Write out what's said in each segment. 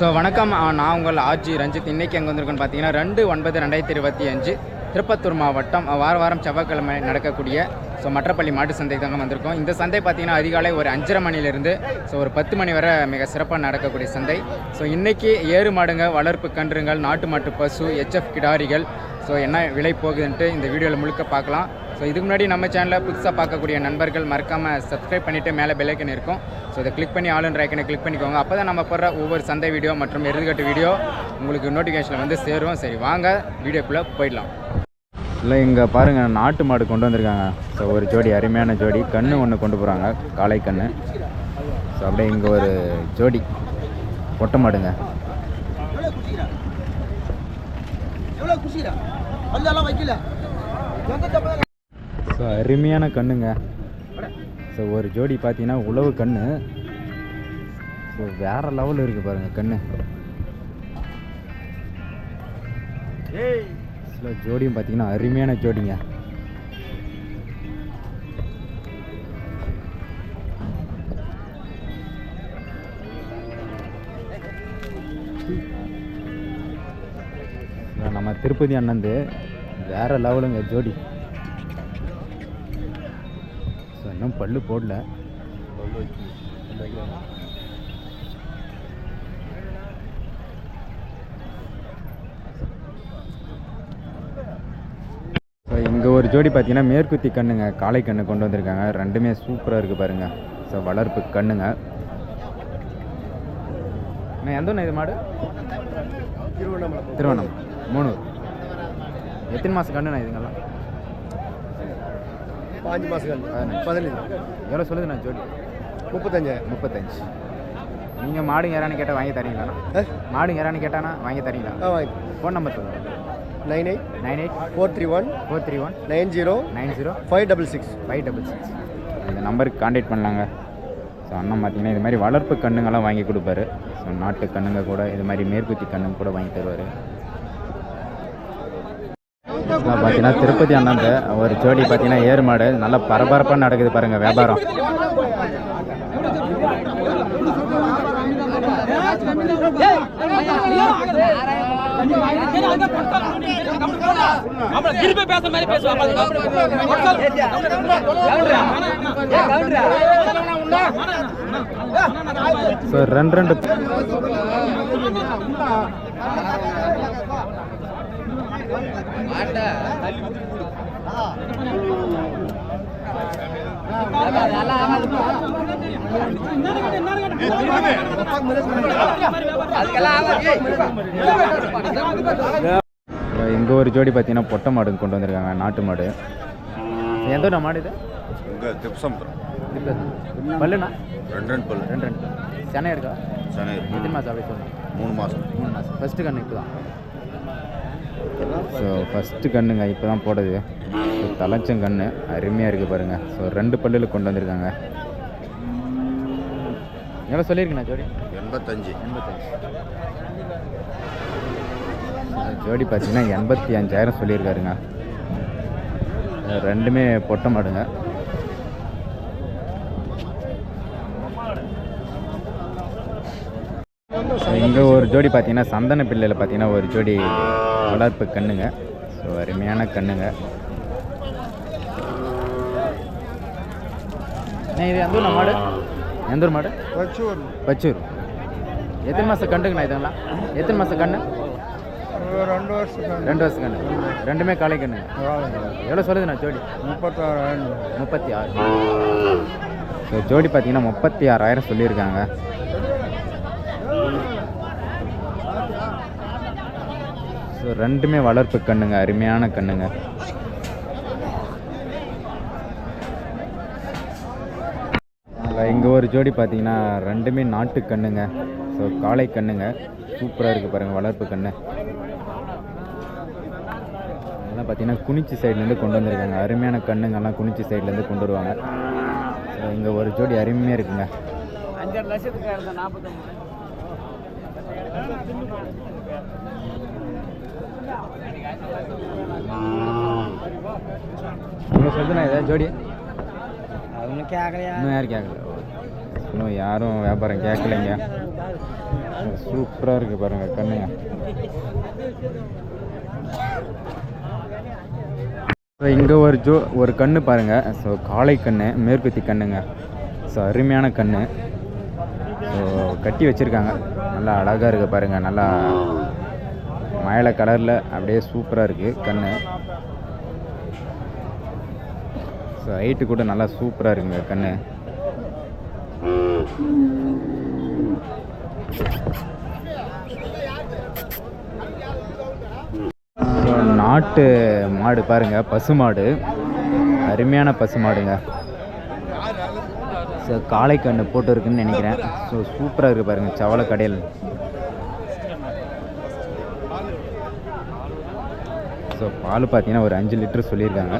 So வணக்கம், நான் உங்கள் ஆர்ஜி ரஞ்சித். இன்றைக்கி எங்கே வந்திருக்கோன்னு பார்த்தீங்கன்னா 2/9/2025 திருப்பத்தூர் மாவட்டம் வாரம் செவ்வாய்க்கிழமை நடக்கக்கூடிய மற்றப்பள்ளி மாட்டு சந்தைக்கு தாங்க வந்திருக்கோம். இந்த சந்தை பார்த்திங்கன்னா அதிகாலை ஒரு 5:30 மணிலேருந்து ஒரு 10 மணி வரை மிக சிறப்பாக நடக்கக்கூடிய சந்தை. இன்றைக்கி ஏறு மாடுங்க, வளர்ப்பு கன்றுங்கள், நாட்டு மாட்டு பசு, ஹெச்எஃப் கிடாரிகள் என்ன விலை போகுதுன்ட்டு இந்த வீடியோவில் முழுக்க பார்க்கலாம். இதுக்கு முன்னாடி நம்ம சேனலில் புதுசாக பார்க்கக்கூடிய நண்பர்கள் மறக்காமல் சப்ஸ்கிரைப் பண்ணிவிட்டு மேலே பெல் ஐக்கன் இருக்கும். இதை கிளிக் பண்ணி ஆல் என்ற ஐக்கனை கிளிக் பண்ணிக்கோங்க. அப்போ தான் நம்ம போடுற ஒவ்வொரு சந்தை வீடியோ மற்றும் எருதுகட்டு வீடியோ உங்களுக்கு நோட்டிஃபிகேஷனில் வந்து சேரும். சரி, வாங்க வீடியோக்குள்ளே போயிடலாம். இல்லை, இங்கே பாருங்கள், நாட்டு மாடு கொண்டு வந்திருக்காங்க. ஒரு ஜோடி, அருமையான ஜோடி. கன்று ஒன்று கொண்டு போகிறாங்க, காளை கன்று. அப்படியே இங்கே ஒரு ஜோடி பொட்டை மாடுங்க. அருமையான கண்ணுங்க. ஒரு ஜோடி பார்த்தீங்கன்னா உழவு கண்ணு. வேற லெவலில் இருக்குது பாருங்கள் கண்ணு. ஜோடியும் பார்த்தீங்கன்னா அருமையான ஜோடிங்க. நம்ம திருப்பதி அண்ணந்து வேற லெவலுங்க ஜோடி. இன்னும் பல்லு போடல. இங்கே ஒரு ஜோடி பார்த்தீங்கன்னா மேற்குத்தி கண்ணுங்க, காளை கண்ணு கொண்டு வந்திருக்காங்க. ரெண்டுமே சூப்பராக இருக்குது பாருங்கள். வளர்ப்பு கண்ணுங்க. எந்த ஒன்று இது மாடு? திருவண்ணாமலை 3. எத்தனை மாதம் கண்ணுண்ணா இதுங்கெல்லாம்? 5 மாதம். 15. எவ்வளோ சொல்லுதுண்ணா ஜோடி? 35. நீங்கள் மாடுங்க யாரானு கேட்டால் வாங்கி தரீங்களாண்ணா? மாடுங்க யாரானு கேட்டானா வாங்கி தரீங்களா? ஃபோன் நம்பர் சொல்லுங்கள். 98 431 90 இந்த நம்பருக்கு கான்டாக்ட் பண்ணலாங்க. அண்ணன் பார்த்தீங்கன்னா இது மாதிரி வளர்ப்பு கண்ணுங்கெல்லாம் வாங்கி கொடுப்பாரு. நாட்டு கண்ணுங்க கூட இது மாதிரி மேற்குத்தி கண்ணுங்க கூட வாங்கி தருவார். பார்த்தீங்கன்னா திருப்பதி அண்ணன் ஒரு ஜோடி பார்த்தீங்கன்னா ஏறு மாடு நல்லா பரபரப்பாக நடக்குது பாருங்கள் வியாபாரம். ரெண்டு இங்கே ஒரு ஜோடி பார்த்தீங்கன்னா பொட்டை மாடு கொண்டு வந்திருக்காங்க, நாட்டு மாடு. எந்த மாடு இது? பல்லுண்ணா? 2 சென்னை இருக்கா? சென்னை. எத்தனை மாதம் அப்படி சொல்லுங்கள்? 3 மாதம். ஃபஸ்ட்டு கண்ணு இப்போ தான். ஃபஸ்ட்டு கண்ணுங்க இப்போ தான் போடுது. தலைச்சம் கண்ணு அருமையாக இருக்குது பாருங்கள். 2 பல்லில் கொண்டு வந்திருக்காங்க. எவ்வளோ சொல்லியிருக்கேண்ணா ஜோடி? 85. ஜோடி பார்த்தீங்கன்னா 85,000 சொல்லியிருக்காருங்க. ரெண்டுமே பொட்டை மாடுங்க. இங்கே ஒரு ஜோடி பார்த்தீங்கன்னா சந்தன பிள்ளையில் பார்த்தீங்கன்னா ஒரு ஜோடி வளர்ப்பு கண்ணுங்க. அருமையான கண்ணுங்க. இது எந்த ஊர் மாடு? எந்த ஊர் மாடு? பச்சூர். எத்தனை மாதம் கண்டுங்கண்ணா இதுங்களா? எத்தனை மாதம் கண்ணு? 2 வருஷம் கண்ணு. ரெண்டுமே காளை கண்ணு. எவ்வளோ சொல்லுதுண்ணா ஜோடி? 36. ஜோடி பார்த்தீங்கன்னா 36,000 சொல்லியிருக்காங்க. ரெண்டுமே வளர்ப்பு கண்ணுங்க, அருமையான கண்ணுங்க. இங்கே ஒரு ஜோடி பார்த்தீங்கன்னா ரெண்டுமே நாட்டு கண்ணுங்க. காளை கண்ணுங்க சூப்பராக இருக்குது பாருங்கள், வளர்ப்பு கண்ணு. அதெல்லாம் பார்த்தீங்கன்னா குனிச்சி சைட்லேருந்து கொண்டு வந்திருக்காங்க. அருமையான கண்ணுங்கெல்லாம் குனிச்சி சைட்லேருந்து கொண்டு வருவாங்க. இங்கே ஒரு ஜோடி அருமையாக இருக்குங்க. 5 லட்சத்துக்கு 49. நீங்கள் சொல்லுண்ணா ஏதாவது ஜோடி? ஒன்றும் கேட்கலையா? இன்னும் யாரும் கேட்கல. இன்னும் யாரும் வியாபாரம் கேட்கலைங்க. சூப்பராக இருக்குது பாருங்கள் கண்ணுங்க. ஸோ இங்கே ஒரு கன்று பாருங்கள். ஸோ காளை கன்று, மேற்குத்தி கண்ணுங்க. ஸோ அருமையான கன்று. ஸோ கட்டி வச்சுருக்காங்க. நல்லா அழகாக இருக்குது பாருங்கள். நல்லா மயில கலரில் அப்படியே சூப்பராக இருக்குது கன்று. ஸோ ஹைட்டு கூட நல்லா சூப்பராக இருக்குங்க கன்று. ஸோ நாட்டு மாடு பாருங்கள், பசு மாடு, அருமையான பசு மாடுங்க. ஸோ காளை கன்று போட்டு இருக்குன்னு நினைக்கிறேன். ஸோ சூப்பராக இருக்குது பாருங்கள். சவள கடையில். ஸோ பால் பார்த்தீங்கன்னா ஒரு 5 லிட்டர் சொல்லியிருக்காங்க.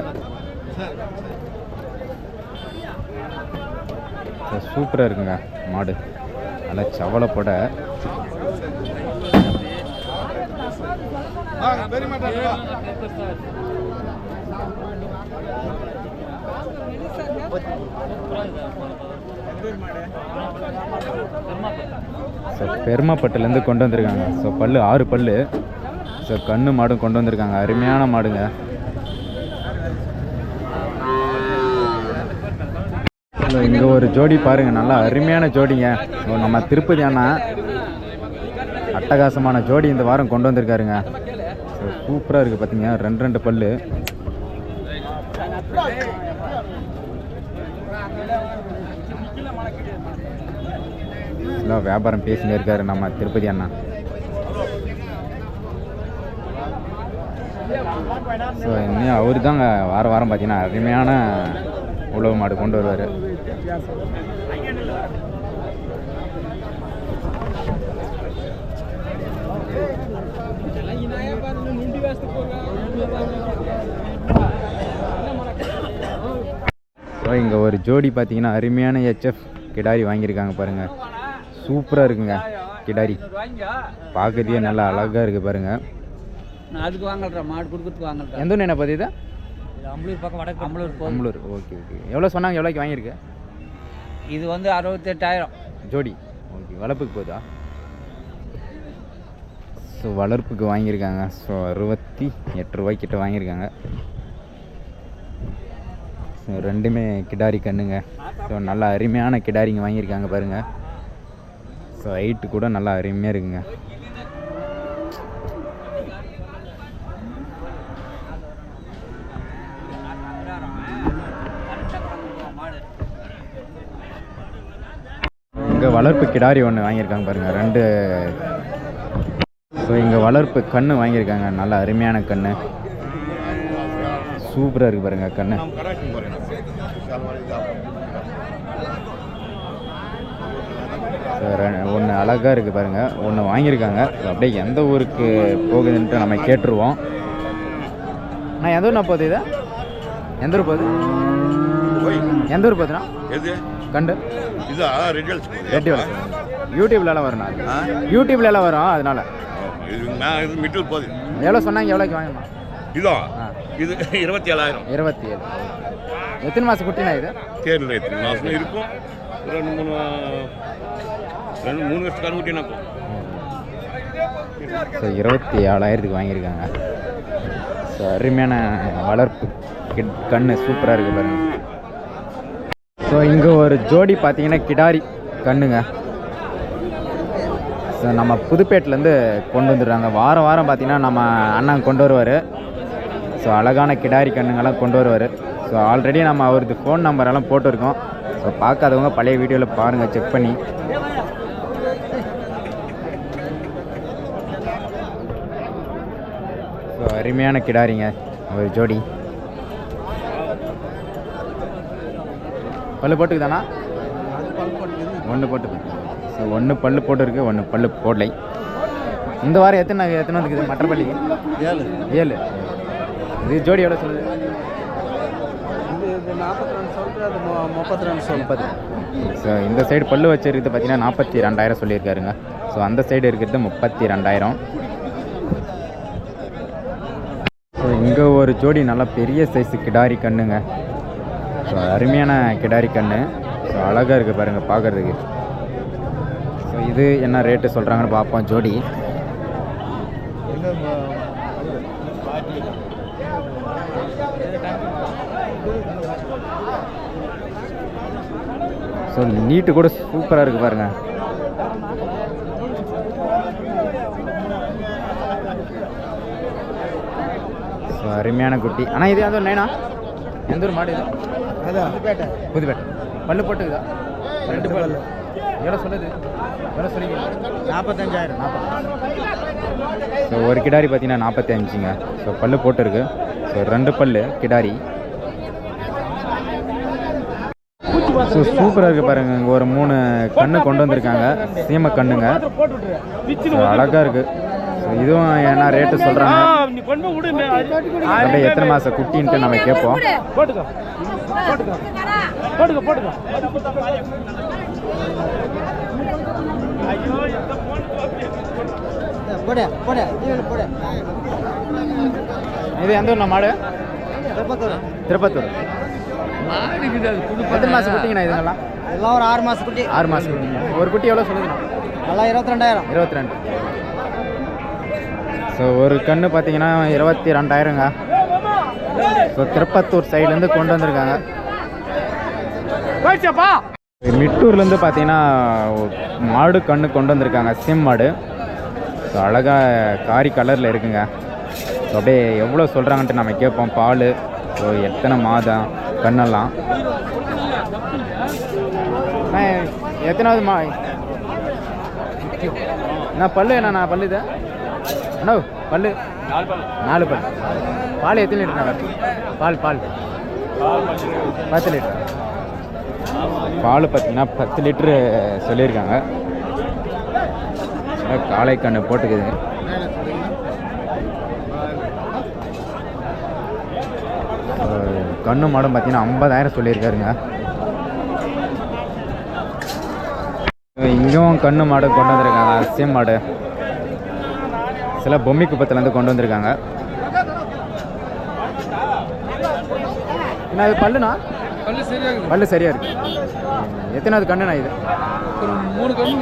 ஸோ சூப்பராக இருக்குங்க மாடு. நல்லா சவளப்பட. ஸோ பெருமாப்பட்டிலேருந்து கொண்டு வந்திருக்காங்க. ஸோ பல்லு 6 பல்லு. ஸோ கண்ணு மாடும் கொண்டு வந்திருக்காங்க. அருமையான மாடுங்க. ஸோ இங்கே ஒரு ஜோடி பாருங்கள், நல்லா அருமையான ஜோடிங்க. ஸோ நம்ம திருப்பதி அண்ணா அட்டகாசமான ஜோடி இந்த வாரம் கொண்டு வந்திருக்காருங்க. ஸோ சூப்பராக இருக்குது பார்த்தீங்க. 2 பல்லு. எல்லாம் வியாபாரம் பேசினே இருக்காரு நம்ம திருப்பதி அண்ணா. ஸோ இன்னும் அவரு தாங்க வாரம் பார்த்தீங்கன்னா அருமையான உழவு மாடு கொண்டு வருவார். ஸோ இங்கே ஒரு ஜோடி பார்த்தீங்கன்னா அருமையான HF கிடாரி வாங்கியிருக்காங்க பாருங்கள். சூப்பராக இருக்குங்க கிடாரி. பார்க்கறதே நல்லா அழகாக இருக்குது பாருங்கள். நான் அதுக்கு வாங்கல்றேன், மாடு கொடுக்குறதுக்கு வாங்கல்றேன். எந்த ஊர் என்ன பார்த்து இது? அம்பலூர் பக்கம் வடக்கு அம்பலூர். ஓகே. எவ்வளோ சொன்னாங்க? எவ்வளோக்கு வாங்கியிருக்கு? இது வந்து 68,000 ஜோடி. ஓகே. வளர்ப்புக்கு போகுதா? ஸோ வளர்ப்புக்கு வாங்கியிருக்காங்க. ஸோ 68 ரூபாய்க்கிட்ட வாங்கியிருக்காங்க. ஸோ 2மே கிடாரி கண்ணுங்க. ஸோ நல்லா அருமையான கிடாரிங்க வாங்கியிருக்காங்க பாருங்கள். ஸோ ஹைட்டு கூட நல்லா அருமையாக இருக்குங்க. இங்கே வளர்ப்பு கிடாரி ஒன்று வாங்கியிருக்காங்க பாருங்கள். 2. ஸோ இங்கே வளர்ப்பு கன்று வாங்கியிருக்காங்க. நல்ல அருமையான கன்று. சூப்பராக இருக்குது பாருங்கள் கன்று. ஸோ 1 அழகாக இருக்குது பாருங்கள். 1 வாங்கியிருக்காங்க. ஸோ அப்படியே எந்த ஊருக்கு போகுதுன்ட்டு நம்ம கேட்டுருவோம். நான் எந்த ஊர்னா போகுது? இதை எந்த ஊர் போகுது? எந்த ஊர் போகுதுண்ணா? கண்டு ரெட்டி வளர்ச்சி யூடியூப்லலாம் வரும்ண்ணா. யூடியூப்லலாம் வரும். அதனால எவ்வளோ சொன்னாங்க? எவ்வளோக்கு வாங்கணும்? இது 27,000. 27. எத்தனை மாதம் குட்டினா இது? தெரியல எத்தனை மாதம் இருக்கும். 2-3 வருஷத்துக்கு குட்டினாக்கும். ஸோ 27,000க்கு வாங்கியிருக்காங்க. ஸோ அருமையான வளர்ப்பு கன்று. சூப்பராக இருக்குது பாருங்கள். ஸோ இங்கே ஒரு ஜோடி பார்த்தீங்கன்னா கிடாரி கண்ணுங்க. ஸோ நம்ம புதுப்பேட்டிலேருந்து கொண்டு வந்துடுறாங்க. வாரம் பார்த்தீங்கன்னா நம்ம அண்ணன் கொண்டு வருவார். ஸோ அழகான கிடாரி கண்ணுங்கெல்லாம் கொண்டு வருவார். ஸோ ஆல்ரெடி நம்ம அவருக்கு ஃபோன் நம்பரெல்லாம் போட்டிருக்கோம். ஸோ பார்க்காதவங்க பழைய வீடியோவில் பாருங்கள், செக் பண்ணி. ஸோ அருமையான கிடாரிங்க ஒரு ஜோடி. பல்லு போட்டுக்குதாண்ணா? 1 போட்டுக்கு. ஸோ 1 பல்லு போட்டுருக்கு, 1 பல்லு போடலை. இந்த வாரம் எத்தனை வந்துக்குது மற்ற பள்ளிக்கு? 7. இது ஜோடி எவ்வளோ சொல்லுது? 32. ஸோ இந்த சைடு பல்லு வச்சிருக்கிறது பார்த்தீங்கன்னா 42,000 சொல்லியிருக்காருங்க. ஸோ அந்த சைடு இருக்கிறது 32,000. ஸோ இங்கே ஒரு ஜோடி நல்லா பெரிய சைஸு கிடாரி கண்ணுங்க. ஸோ அருமையான கிடாரி கண்ணு. ஸோ அழகாக இருக்குது பாருங்கள் பார்க்குறதுக்கு. ஸோ இது என்ன ரேட்டு சொல்கிறாங்கன்னு பார்ப்போம் ஜோடி. ஸோ நீட்டு கூட சூப்பராக இருக்குது பாருங்க. ஸோ அருமையான குட்டி. ஆனால் இது அந்த நேனா எந்த ஒரு மாடு இது? அதான் புதுப்பேட்டை. பல்லு போட்டுக்குதா? 2 பல்லு. எவ்வளோ சொல்லுது? எவ்வளோ சொல்லிங்க? 45,000. ஸோ ஒரு கிடாரி பார்த்தீங்கன்னா 45ங்க. ஸோ பல்லு போட்டுருக்கு. ஸோ 2 பல்லு கிடாரி. ஸோ சூப்பராக இருக்குது பாருங்கள். இங்கே ஒரு 3 கன்று கொண்டு வந்திருக்காங்க, சீமை கண்ணுங்க. அழகாக இருக்குது. ஸோ இதுவும் என்ன ரேட்டு சொல்கிறாங்க, அப்படியே எத்தனை மாதம் குட்டின்ட்டு நம்ம கேட்போம். இது எந்த ஊர்ண்ணா மாடு? திருப்பத்தூர். எத்தனை மாதம் குட்டிங்கண்ணா இதுங்கெல்லாம்? எல்லாம் ஒரு 6 மாதம் குட்டி. 6 மாதம் குட்டிங்க. ஒரு குட்டி எவ்வளோ சொல்லுதுண்ணா? எல்லாம் 22,000. 22. ஸோ ஒரு கன்று பார்த்தீங்கன்னா 22,000ங்க. ஸோ திருப்பத்தூர் சைட்லேருந்து கொண்டு வந்திருக்காங்க. மிட்டூர்லேருந்து பார்த்தீங்கன்னா மாடு கன்று கொண்டு வந்திருக்காங்க, சிம் மாடு. ஸோ அழகாக காரி கலரில் இருக்குங்க. ஸோ அப்படியே எவ்வளோ சொல்கிறாங்கன்ட்டு நம்ம கேட்போம். பால், ஸோ எத்தனை மாதம் கண்ணெல்லாம், எத்தனாவது நான் பல்லு என்னண்ணா பல்லு இது? அண்ணா பல்லு 4 பல்லு. பால் எத்தனை லிட்டர்ண்ணா? பால் 10 லிட்டர். பால் பார்த்தீங்கன்னா 10 லிட்ரு சொல்லியிருக்காங்க. காளை கண்ணு போட்டுக்குதுங்க. கண்ணு மாடும் பார்த்தீங்கன்னா 50,000 சொல்லியிருக்காருங்க. இங்கேயும் கண்ணு மாடு கொண்டு வந்திருக்காங்க, சேம் மாடு. சில பொம்மி குப்பத்துலேருந்து கொண்டு வந்திருக்காங்க. என்ன அது பல்லுண்ணா? பல்லு சரியாக இருக்கு. எத்தனாவது கண்ணுண்ணா இது? 3 கன்று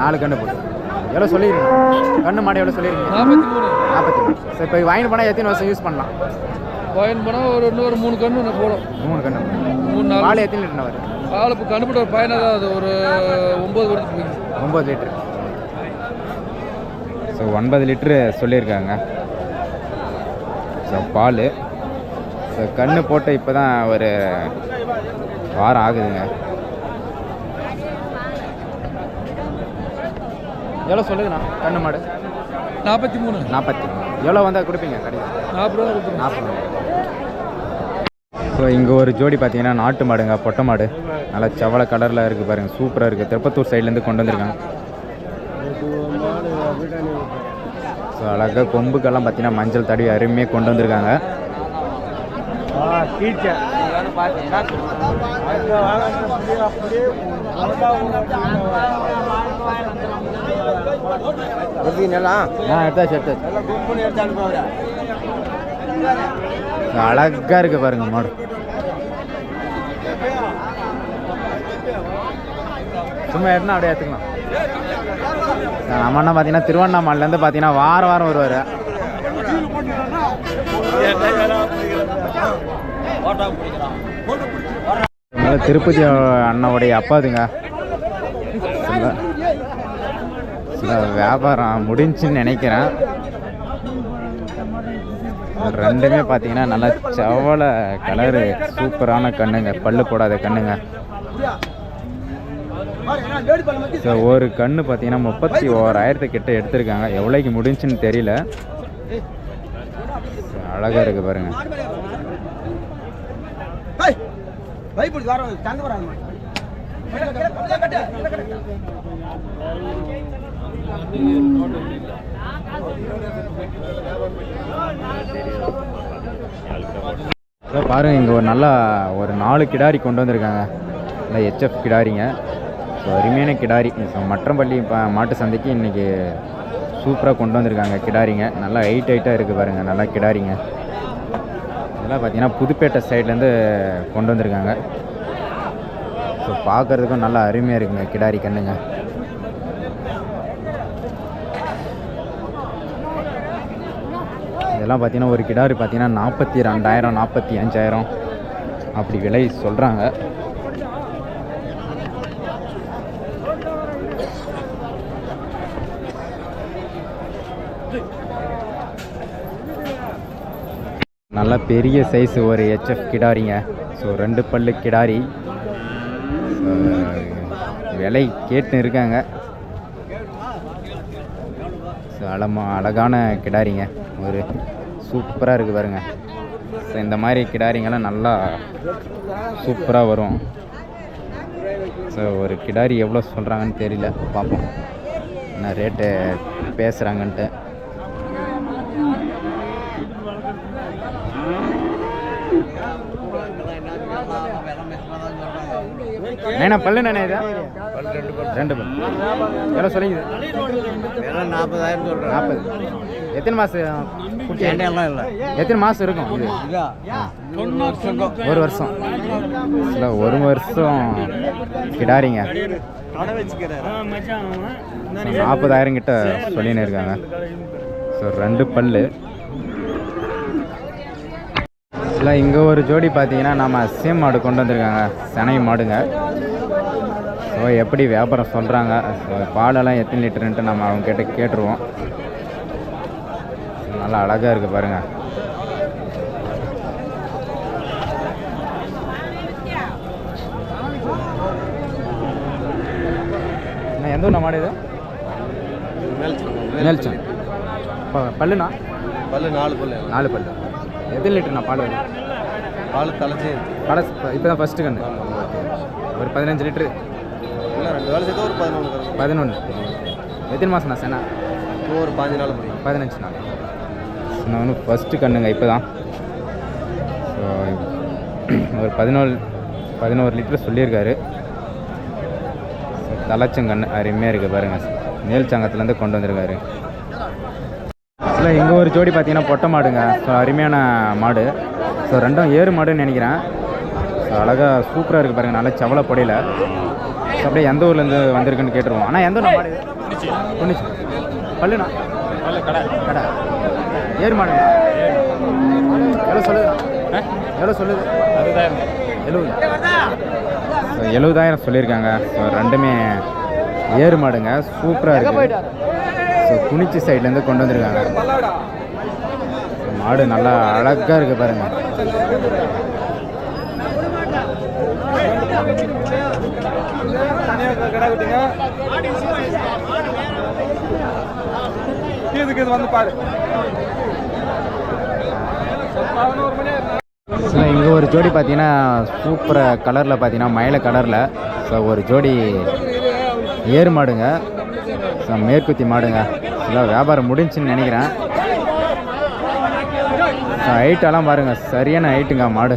4 கன்று போட்டு. எவ்வளோ சொல்லியிருக்கீங்க? கண்ணு மாடு எவ்வளோ சொல்லியிருக்கீங்க? 43. சரி, இப்போ வாங்கிட்டு போனால் எத்தனை வருஷம் யூஸ் பண்ணலாம்? வாங்கிட்டு போனால் இன்னொரு 3 கன்று போடும். 3 கன்று. 3-4 பால் எத்தனை லிட்டர்ண்ணா வருது? பால் இப்போ கண்டுபிடி ஒரு பையனாக தான் அது ஒரு 9 வருஷத்துக்கு போய் 9 லிட்டரு. ஸோ 9 லிட்ரு சொல்லியிருக்காங்க. ஸோ பால். ஸோ கன்று போட்டு இப்போ தான் ஒரு வாரம் ஆகுதுங்க. எவ்வளோ சொல்லுதுண்ணா கண்ணு மாடு? 43. 40. எவ்வளோ வந்தால் கொடுப்பீங்க கடையில்? 40 ரூபா கொடுத்துருங்க. 40. ஸோ இங்கே ஒரு ஜோடி பார்த்தீங்கன்னா நாட்டு மாடுங்க, பொட்டை மாடு. நல்லா செவலை கலரில் இருக்குது பாருங்கள், சூப்பராக இருக்குது. திருப்பத்தூர் சைட்லேருந்து கொண்டு வந்திருக்காங்க. ஸோ அழகாக கொம்புக்கெல்லாம் பார்த்தீங்கன்னா மஞ்சள் தடவி அருமையாக கொண்டு வந்திருக்காங்க. அழகா இருக்கு பாருங்க மாடு. சும்மா எடுனா அப்படியே எடுத்துக்கலாம். நம்ம அண்ணா பார்த்தீங்கன்னா திருவண்ணாமலையிலேருந்து பார்த்தீங்கன்னா வாரம் வருவார். திருப்பதி அண்ணாவுடைய அப்பாதுங்க. வியாபாரம் முடிஞ்சுன்னு நினைக்கிறேன். ரெண்டுமே பார்த்தீங்கன்னா நல்லா செவலை கலரு, சூப்பரான கண்ணுங்க, பல்லு போடாத கண்ணுங்க. ஸோ ஒரு கன்று பார்த்தீங்கன்னா 31,000 கிட்ட எடுத்திருக்காங்க. எவ்வளோக்கு முடிஞ்சுன்னு தெரியல. அழகாக இருக்குது பாருங்க. பாருங்க, இங்கே ஒரு நல்லா ஒரு 4 கிடாரி கொண்டு வந்திருக்காங்க. நல்லா ஹெச்எஃப் கிடாரிங்க. ஸோ அருமையான கிடாரி. ஸோ மற்றம்பள்ளி மாட்டு சந்தைக்கு இன்றைக்கி சூப்பராக கொண்டு வந்திருக்காங்க கிடாரிங்க. நல்லா ஹைட்டாக இருக்குது பாருங்கள், நல்லா கிடாரிங்க. இதெல்லாம் பார்த்தீங்கன்னா புதுப்பேட்டை சைட்லேருந்து கொண்டு வந்திருக்காங்க. ஸோ பார்க்குறதுக்கும் நல்லா அருமையாக இருக்குங்க கிடாரி கண்ணுங்க. இதெல்லாம் பார்த்தீங்கன்னா ஒரு கிடாரி பார்த்தீங்கன்னா 42,000 45,000 அப்படி விலை சொல்கிறாங்க. நல்லா பெரிய சைஸ் ஒரு ஹெச்எஃப் கிடாரிங்க. ஸோ 2 பல்லு கிடாரி. விலை கேட்டுன்னு இருக்காங்க. ஸோ அழகான கிடாரிங்க, ஒரு சூப்பராக இருக்குது பாருங்க. ஸோ இந்த மாதிரி கிடாரிங்கெல்லாம் நல்லா சூப்பராக வரும். ஸோ ஒரு கிடாரி எவ்வளோ சொல்கிறாங்கன்னு தெரியல, பார்ப்போம் என்ன ரேட்டு பேசுகிறாங்கன்ட்டு. என்ன பல்லு நானே இது 2 பல்லு எவ்வளோ சொல்லிங்க? 40,000 சொல்கிறேன். 40. எத்தனை மாதம் குட்டி? எத்தனை மாதம் இருக்கும் இது? 1 வருஷம். இல்லை 1 வருஷம் கிடாரிங்க. 40,000 கிட்ட சொல்லின்னு இருக்காங்க. ஸோ 2 பல்லு. இல்லை இங்கே ஒரு ஜோடி பார்த்தீங்கன்னா நம்ம சேம் மாடு கொண்டு வந்திருக்காங்க, சனை மாடுங்க. ஸோ எப்படி வியாபாரம் சொல்கிறாங்க, ஸோ பாலெல்லாம் எத்தனை லிட்டருன்ட்டு நம்ம அவங்க கிட்ட கேட்டுருவோம். நல்லா அழகாக இருக்குது பாருங்கள். என்ன எந்த ஊர் மாடு இது? மேல்ச்சம். பல்லுண்ணா? பல்லு 4 பல்லு. 4 பல்லு. எத்தனை லிட்டர்ண்ணா பால் வருது? பால் தலைச்சி கடை இப்போ தான் ஃபஸ்ட்டு கன்று. ஒரு 15 லிட்ரு. இல்லை 2 வேலை சேர்த்து ஒரு 11. 11. எத்தனை மாதம்ண்ணா சேனா? ஒரு 15 நாள் முடியும். 15 நாள். நான் ஒன்று ஃபஸ்ட்டு கண்ணுங்க இப்போ தான். ஸோ ஒரு 11 லிட்டர் சொல்லியிருக்காரு. தலைச்சங்கன்று அருமையாக இருக்குது பாருங்கள். மேல் சங்கத்துலேருந்து கொண்டு வந்திருக்காரு. இல்லை இங்கே ஒரு ஜோடி பார்த்தீங்கன்னா பொட்டை மாடுங்க. ஸோ அருமையான மாடு. ஸோ 2ம் ஏறு மாடுன்னு நினைக்கிறேன். ஸோ அழகாக சூப்பராக இருக்குது பாருங்கள், நல்லா செவலை பொடையில். ஸோ அப்படியே எந்த ஊர்லேருந்து வந்திருக்குன்னு கேட்டுருவோம். ஆனால் எந்த ஊர் மாடு? பொன்னிச்சு. பல்லுண்ணா? கடை. ஏறு மாடுங்க. எவ்வளோ சொல்லுது? எவ்வளோ சொல்லுது? 70. ஸோ 70,000 சொல்லியிருக்காங்க. ஸோ 2மே ஏறு மாடுங்க, சூப்பராக இருக்குது. ஸோ குனிச்சி சைட்லேருந்து கொண்டு வந்திருக்காங்க. மாடு நல்லா அழகாக இருக்குது பாருங்கள். வந்து பாரு. இங்கே ஒரு ஜோடி பார்த்தீங்கன்னா சூப்பராக கலரில் பார்த்தீங்கன்னா மயில கலரில். ஸோ ஒரு ஜோடி ஏறு மாடுங்க. ஸோ மேற்குத்தி மாடுங்க. இல்லை வியாபாரம் முடிஞ்சுன்னு நினைக்கிறேன். ஸோ ஹைட்டெல்லாம் பாருங்கள், சரியான ஹைட்டுங்க மாடு.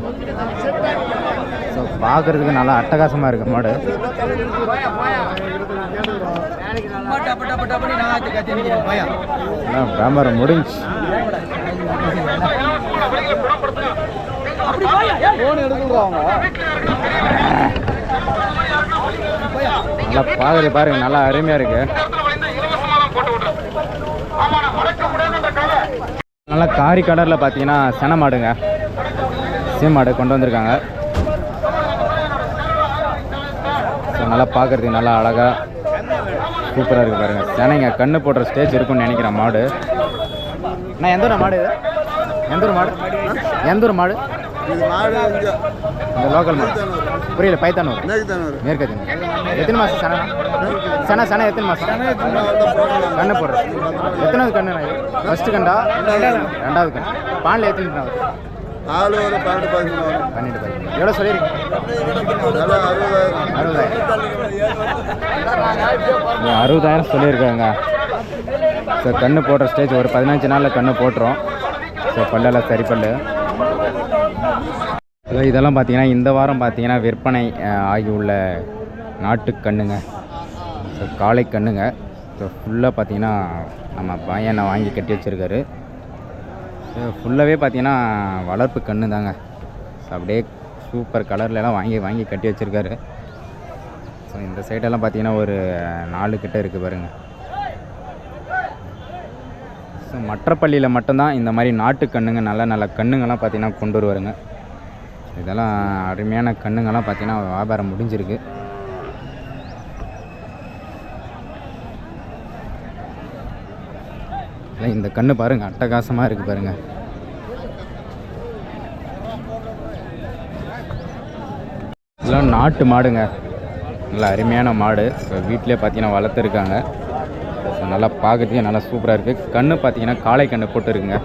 ஸோ பார்க்குறதுக்கு நல்லா அட்டகாசமாக இருக்குது மாடு. வியாபாரம் முடிஞ்சு. நல்லா பார்க்குறது பாருங்க, நல்லா அருமையாக இருக்கு. நல்லா காரி கலரில் பார்த்தீங்கன்னா சென மாடுங்க, சீமாடு கொண்டு வந்திருக்காங்க. ஸோ நல்லா பார்க்குறதுக்கு நல்லா அழகாக சூப்பராக இருக்குது பாருங்கள். செனைங்க கண்ணு போடுற ஸ்டேஜ் இருக்குன்னு நினைக்கிறேன் மாடு. நான் எந்த ஊர் மாடு இது? எந்த ஊர் மாடு? எந்த ஊர் மாடு? இந்த லோக்கல் மாடு. புரியல. பைத்தானூர் மேற்கு. எத்தனை மாதம் செனா? செனா எத்தனை மாதம் கண்ணு போடுற? எத்தனாவது கண்ணு? ஃபஸ்ட்டு கண்டா? 2வது கண்ணு. பாலில் எத்தனை ஆகுது? 12. எவ்வளோ சொல்லியிருக்கீங்க? 60,000 சொல்லியிருக்காங்க. ஸோ கண்ணு போடுற ஸ்டேஜ் ஒரு 15 நாளில் கண்ணு போட்டுரும். ஸோ பல்லெல்லாம் சரி பல்லு. இதெல்லாம் பார்த்தீங்கன்னா இந்த வாரம் பார்த்தீங்கன்னா விற்பனை ஆகியுள்ள நாட்டுக்கண்ணுங்க. ஸோ காளை கண்ணுங்க. ஸோ ஃபுல்லாக பார்த்தீங்கன்னா நம்ம பையனை வாங்கி கட்டி வச்சுருக்காரு. ஸோ ஃபுல்லாகவே பார்த்தீங்கன்னா வளர்ப்பு கன்று தாங்க. ஸோ அப்படியே சூப்பர் கலர்லலாம் வாங்கி கட்டி வச்சுருக்காரு. ஸோ இந்த சைடெல்லாம் பார்த்தீங்கன்னா ஒரு 4 கிட்ட இருக்குது பாருங்கள். ஸோ மற்றப்பள்ளியில் மட்டும்தான் இந்த மாதிரி நாட்டு கண்ணுங்க நல்ல நல்ல கண்ணுங்கள்லாம் பார்த்தீங்கன்னா கொண்டு வருவாருங்க. இதெல்லாம் அருமையான கண்ணுங்கள்லாம் பார்த்தீங்கன்னா வியாபாரம் முடிஞ்சிருக்கு. இந்த கண்ணு பாருங்கள், அட்டகாசமாக இருக்குது பாருங்கள். இதெல்லாம் நாட்டு மாடுங்க, நல்லா அருமையான மாடு. இப்போ வீட்டிலே பார்த்தீங்கன்னா வளர்த்துருக்காங்க. நல்லா பார்க்கறதுக்கே நல்லா சூப்பராக இருக்குது. கண்ணு பார்த்தீங்கன்னா காளை கண்ணு போட்டுருக்குங்க.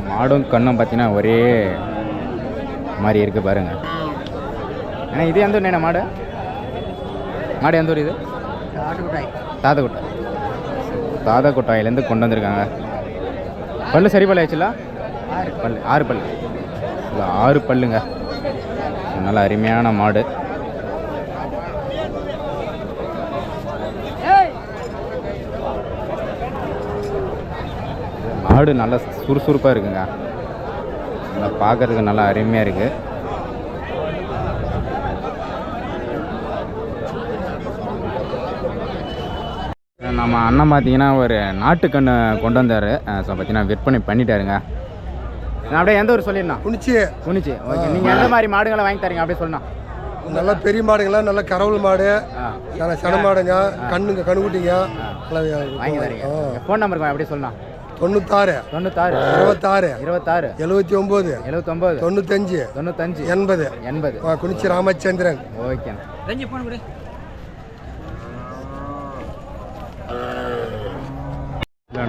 மாடும் கண்ணும் பார்த்தீங்கன்னா ஒரே மாதிரி இருக்குது பாருங்கள். ஏன்னா இது எந்த ஊர் மாடு? மாடு எந்த ஊர் இது? தாதக்குட்டை. தாதக்குட்டாயிலேருந்து கொண்டு வந்திருக்காங்க. பல்லு சரி பல்லு ஆச்சுல? பல்லு 6 பல்லு. இல்லை 6 பல்லுங்க. நல்லா அருமையான மாடு. மாடு நல்லா சுறுசுறுப்பாக இருக்குங்க. நல்லா பார்க்கறதுக்கு நல்லா அருமையாக இருக்குது. நம்ம அண்ணன் பார்த்தீங்கன்னா ஒரு நாட்டுக்கண்ணு கொண்டு வந்தார். ஸோ பார்த்தீங்கன்னா விற்பனை பண்ணிட்டாருங்க. நான் அப்படியே எந்த ஊர் சொல்லிடணும்? குனிச்சி. ஓகே, நீங்கள் எந்த மாதிரி மாடுகளை வாங்கி தரீங்க அப்படியே சொல்லணும். நல்லா பெரிய மாடுங்களா, நல்ல கரவல் மாடு, நல்ல சன மாடுங்க, கண்ணுங்க கண்ணுக்குட்டிங்க வாங்கி தரீங்க. ஃபோன் நம்பருக்கு அப்படியே சொல்லணும். 96 26 26 79 95 80 குனிச்சி ராமச்சந்திரன். ஓகே,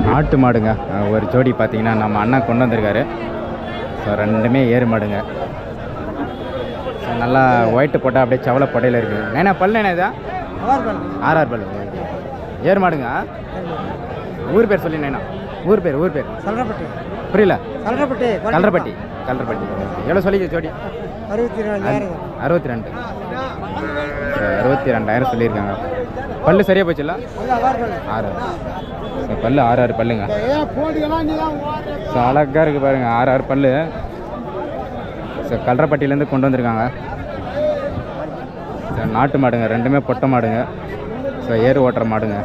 நாட்டு மாடுங்க. ஒரு ஜோடி பார்த்தீங்கன்னா நம்ம அண்ணா கொண்டு வந்திருக்காரு. ஸோ ரெண்டுமே ஏறு மாடுங்க. ஸோ நல்லா ஒயிட்டு போட்டால் அப்படியே செவலை பொடையில் இருக்குது. ஏன்னா பல்லு என்ன இதா? 6 பல்லு. ஏறு மாடுங்க. ஊர் பேர் சொல்லி நேனா? ஊர் பேர் சல்றப்பட்டி. புரியல? கல்றப்பட்டி. எவ்வளோ சொல்லி ஜோடி? 62. 62,000 சொல்லியிருக்காங்க. பல்லு சரியாக போச்சுல்ல? 6 பல்லு. 6 பல்லுங்க. ஸோ அழகாக இருக்குது பாருங்கள், 6 பல்லு. ஸோ கல்றப்பட்டியிலேருந்து கொண்டு வந்திருக்காங்க. ஸோ நாட்டு மாடுங்க, ரெண்டுமே பொட்டை மாடுங்க. ஸோ ஏறு ஓட்டுற மாடுங்க.